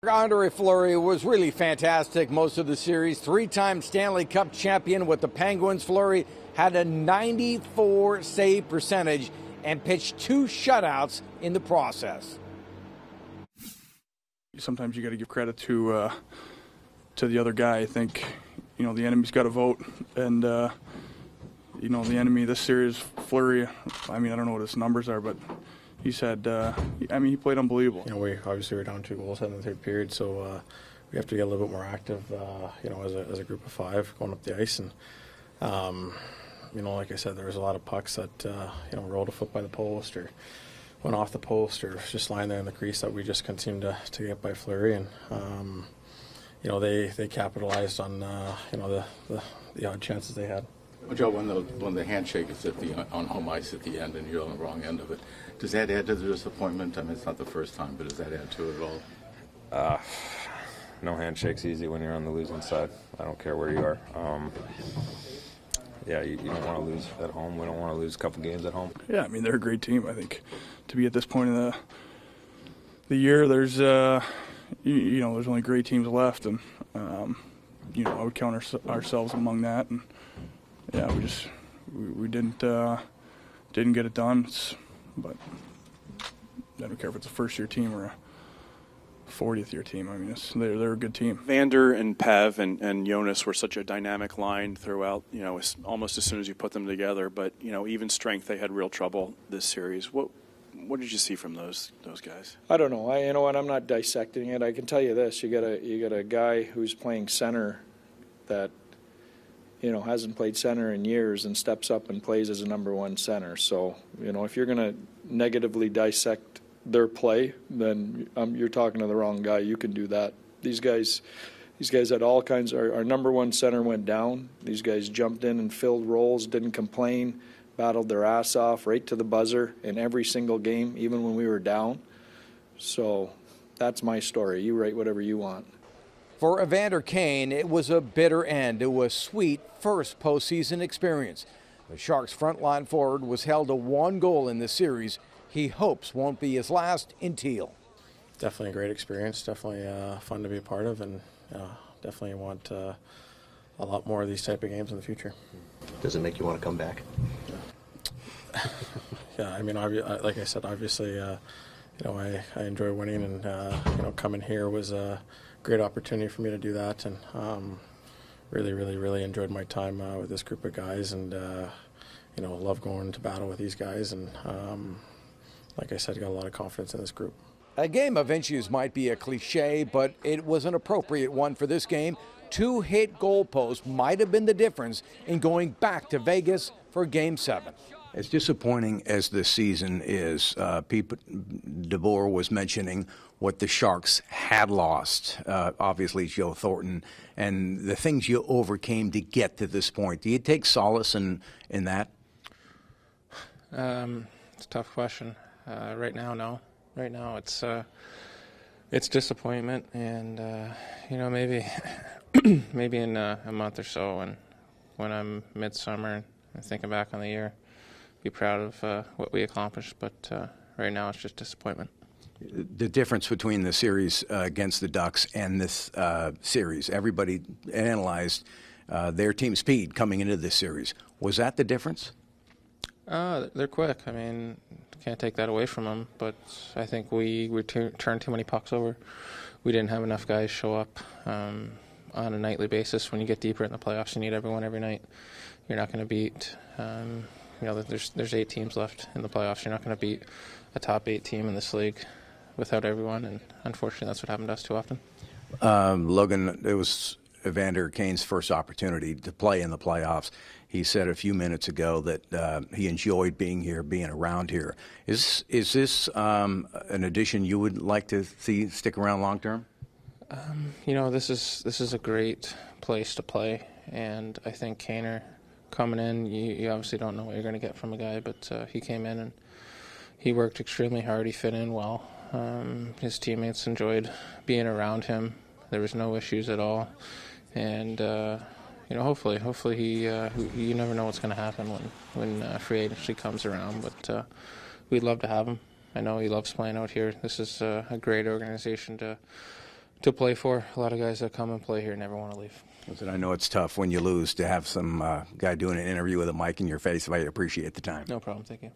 Andre Fleury was really fantastic most of the series. Three-time Stanley Cup champion with the Penguins. Fleury had a 94 save percentage and pitched 2 shutouts in the process. Sometimes you got to give credit to the other guy. I think, the enemy's got to vote, and the enemy this series, Fleury. I don't know what his numbers are, but he's had. He played unbelievable. We obviously were down 2 goals in the third period, so we have to get a little bit more active. As a group of 5 going up the ice, and like I said, there was a lot of pucks that rolled a foot by the post or went off the post or just lying there in the crease that we just continued to get by Fleury, and they capitalized on the odd chances they had. Well, Joe, when the handshake is on home ice at the end and you're on the wrong end of it, does that add to the disappointment? It's not the first time, but does that add to it at all? No handshake's easy when you're on the losing side. I don't care where you are. You don't want to lose at home. We don't want to lose a couple games at home. Yeah, they're a great team. I think to be at this point in the year, there's there's only great teams left, and I would count ourselves among that. And yeah, we didn't get it done. But I don't care if it's a first-year team or a 40th-year team. They're a good team. Vander and Pav and Jonas were such a dynamic line throughout, almost as soon as you put them together. But, even strength, they had real trouble this series. What did you see from those guys? I don't know. You know what? I'm not dissecting it. I can tell you this. You got a guy who's playing center that, hasn't played center in years and steps up and plays as a number 1 center. So, if you're going to negatively dissect their play, then you're talking to the wrong guy. You can do that. These guys had all kinds. Our number 1 center went down. These guys jumped in and filled roles, didn't complain, battled their ass off right to the buzzer in every single game, even when we were down. So that's my story. You write whatever you want. For Evander Kane, it was a bitter end to a sweet first postseason experience. The Sharks' frontline forward was held to 1 goal in the series. He hopes won't be his last in teal. Definitely a great experience. Definitely fun to be a part of, and definitely want a lot more of these type of games in the future. Does it make you want to come back? Yeah, like I said, obviously, I enjoy winning, and coming here was a great opportunity for me to do that, and really enjoyed my time with this group of guys, and love going to battle with these guys, and like I said, I got a lot of confidence in this group. A game of inches might be a cliche, but it was an appropriate one for this game. 2 hit goalposts might have been the difference in going back to Vegas for Game 7. As disappointing as this season is, Pete DeBoer was mentioning what the Sharks had lost, obviously Joe Thornton, and the things you overcame to get to this point. Do you take solace in that? It's a tough question. Right now, no. Right now, it's disappointment, and maybe maybe in a month or so, when I'm midsummer and thinking back on the year, be proud of what we accomplished. But right now, it's just disappointment. The difference between the series against the Ducks and this series, everybody analyzed their team speed coming into this series. Was that the difference? They're quick. Can't take that away from them, but I think we turned too many pucks over. We didn't have enough guys show up on a nightly basis. When you get deeper in the playoffs, you need everyone every night. You're not going to beat, there's 8 teams left in the playoffs. You're not going to beat a top 8 team in this league without everyone, and unfortunately that's what happened to us too often. Logan, it was Evander Kane's first opportunity to play in the playoffs. He said a few minutes ago that he enjoyed being here, being around here. Is this an addition you would like to see stick around long term? This is a great place to play, and I think Kaner coming in, you obviously don't know what you're going to get from a guy, but he came in and he worked extremely hard. He fit in well. His teammates enjoyed being around him. There was no issues at all, and hopefully he. You never know what's going to happen when free agency comes around, but we'd love to have him. I know he loves playing out here. This is a great organization to to play for. A lot of guys that come and play here never want to leave. Listen, I know it's tough when you lose to have some guy doing an interview with a mic in your face, but I appreciate the time. No problem. Thank you.